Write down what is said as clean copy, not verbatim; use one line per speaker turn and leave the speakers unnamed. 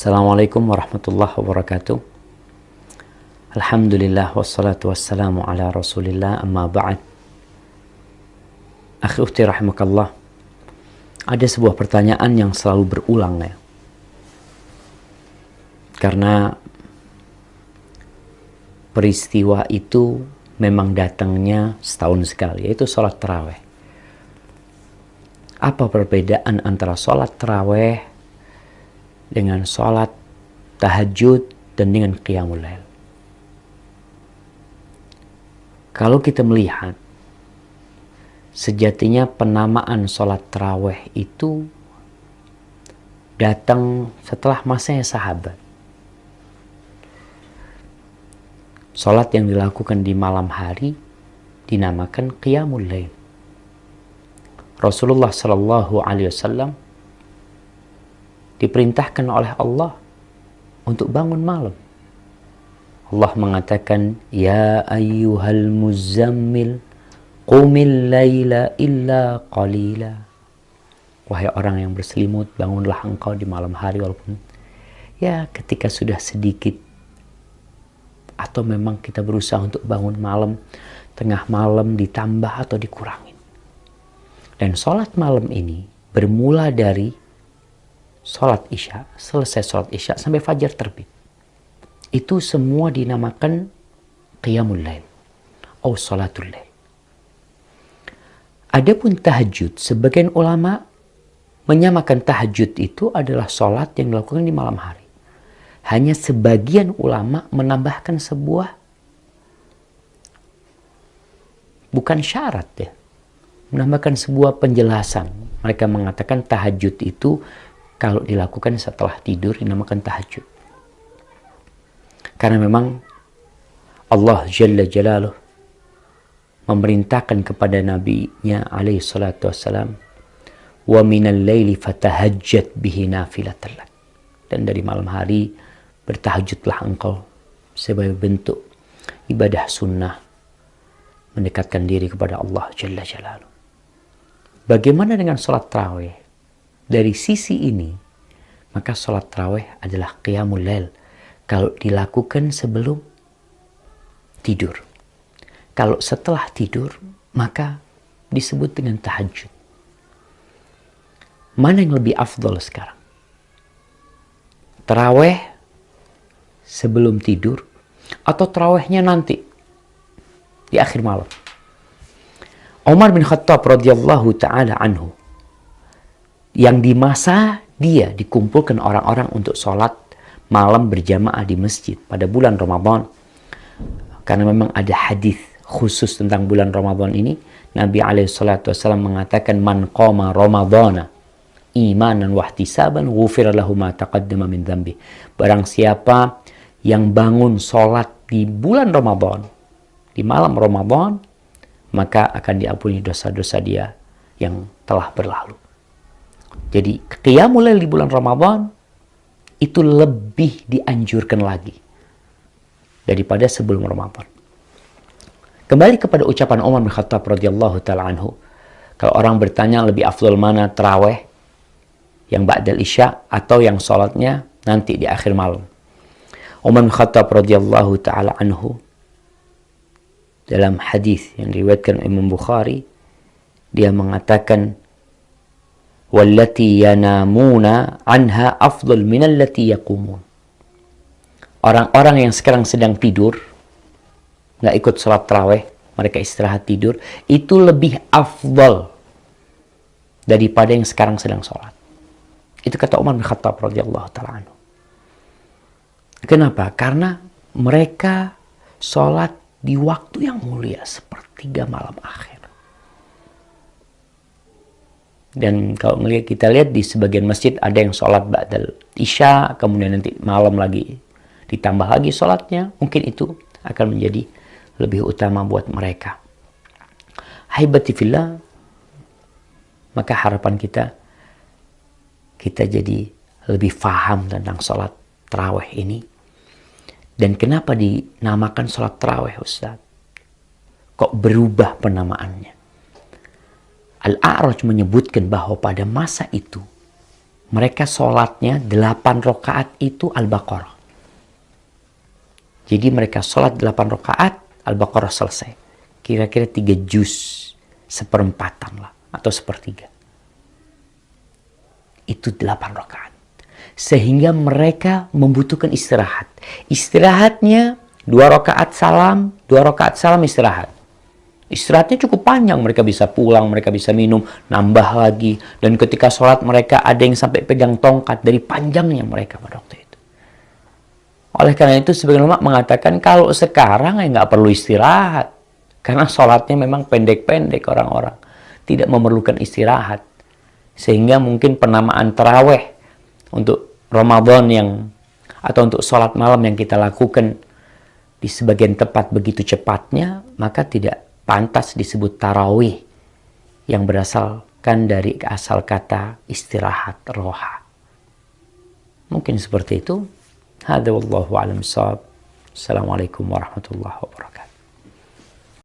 Assalamualaikum warahmatullahi wabarakatuh. Alhamdulillah wassalatu wassalamu ala rasulillah amma ba'd. Akhi ukhti rahimakallah, ada sebuah pertanyaan yang selalu berulang ya. Karena peristiwa itu memang datangnya setahun sekali, yaitu sholat taraweh. Apa perbedaan antara sholat taraweh dengan sholat tahajud dan dengan qiyamul lail? Kalau kita melihat, sejatinya penamaan sholat taraweh itu datang setelah masanya sahabat. Sholat yang dilakukan di malam hari dinamakan qiyamul lail. Rasulullah Shallallahu Alaihi Wasallam diperintahkan oleh Allah untuk bangun malam. Allah mengatakan, Ya ayyuhal muzammil, qumil layla illa qalila. Wahai orang yang berselimut, bangunlah engkau di malam hari walaupun ya ketika sudah sedikit. Atau memang kita berusaha untuk bangun malam, tengah malam ditambah atau dikurangi. Dan sholat malam ini bermula dari sholat isya, selesai sholat isya sampai fajar terbit. Itu semua dinamakan qiyamul lail atau sholatul lail. Adapun tahajud, sebagian ulama menyamakan tahajud itu adalah sholat yang dilakukan di malam hari. Hanya sebagian ulama menambahkan sebuah, bukan syarat ya, menambahkan sebuah penjelasan. Mereka mengatakan tahajud itu kalau dilakukan setelah tidur dinamakan tahajud. Karena memang Allah Jalla Jalaluh memerintahkan kepada Nabi-Nya alaihi salatu wassalam, wa minal laili fatahajjat bihi nafilatan lak. Dan dari malam hari bertahajudlah engkau sebagai bentuk ibadah sunnah mendekatkan diri kepada Allah Jalla Jalaluh. Bagaimana dengan sholat tarawih? Dari sisi ini, maka sholat tarawih adalah qiyamul lail kalau dilakukan sebelum tidur. Kalau setelah tidur, maka disebut dengan tahajud. Mana yang lebih afdol sekarang? Tarawih sebelum tidur atau tarawihnya nanti di akhir malam? Umar bin Khattab radhiyallahu taala anhu, yang di masa dia dikumpulkan orang-orang untuk sholat malam berjamaah di masjid pada bulan Ramadan. Karena memang ada hadis khusus tentang bulan Ramadan ini. Nabi alaihissalatu wassalam mengatakan, Man qama Ramadana imanan wahtisaban ghufira lahu ma taqaddama min dzambi. Barang siapa yang bangun sholat di bulan Ramadan, di malam Ramadan, maka akan diampuni dosa-dosa dia yang telah berlalu. Jadi qiyamul lail di bulan Ramadan itu lebih dianjurkan lagi daripada sebelum Ramadan. Kembali kepada ucapan Umar bin Khattab radhiyallahu taala anhu, kalau orang bertanya lebih afdal mana, tarawih yang ba'dal isya atau yang sholatnya nanti di akhir malam. Umar bin Khattab radhiyallahu taala anhu dalam hadis yang diriwayatkan Imam Bukhari, dia mengatakan, wallati yanamuna anha afdal minallati yaqumun. Orang-orang yang sekarang sedang tidur, nggak ikut sholat tarawih, mereka istirahat tidur, itu lebih afdal daripada yang sekarang sedang sholat. Itu kata Umar bin Khattab radhiyallahu ta'ala anhu. Kenapa? Karena mereka sholat di waktu yang mulia, sepertiga malam akhir. Dan kalau kita lihat di sebagian masjid ada yang sholat ba'dal isya, kemudian nanti malam lagi ditambah lagi sholatnya. Mungkin itu akan menjadi lebih utama buat mereka. Haibati fillah, maka harapan kita jadi lebih faham tentang sholat tarawih ini. Dan kenapa dinamakan sholat tarawih, Ustaz? Kok berubah penamaannya? Al-A'raj menyebutkan bahwa pada masa itu mereka sholatnya 8 rakaat itu Al-Baqarah. Jadi mereka sholat 8 rakaat, Al-Baqarah selesai. Kira-kira 3 juz, seperempatan lah, atau sepertiga. Itu 8 rakaat. Sehingga mereka membutuhkan istirahat. Istirahatnya 2 rakaat salam, 2 rakaat salam istirahat. Istirahatnya cukup panjang, mereka bisa pulang, mereka bisa minum, nambah lagi. Dan ketika sholat mereka ada yang sampai pegang tongkat dari panjangnya mereka pada waktu itu. Oleh karena itu sebagian ulama mengatakan kalau sekarang ya nggak perlu istirahat. Karena sholatnya memang pendek-pendek orang-orang. Tidak memerlukan istirahat. Sehingga mungkin penamaan taraweh untuk Ramadan atau untuk sholat malam yang kita lakukan di sebagian tempat begitu cepatnya, maka tidak pantas disebut tarawih yang berasalkan dari asal kata istirahat, roha. Mungkin seperti itu. Hada wallahu a'lam bishawab. Assalamualaikum warahmatullahi wabarakatuh.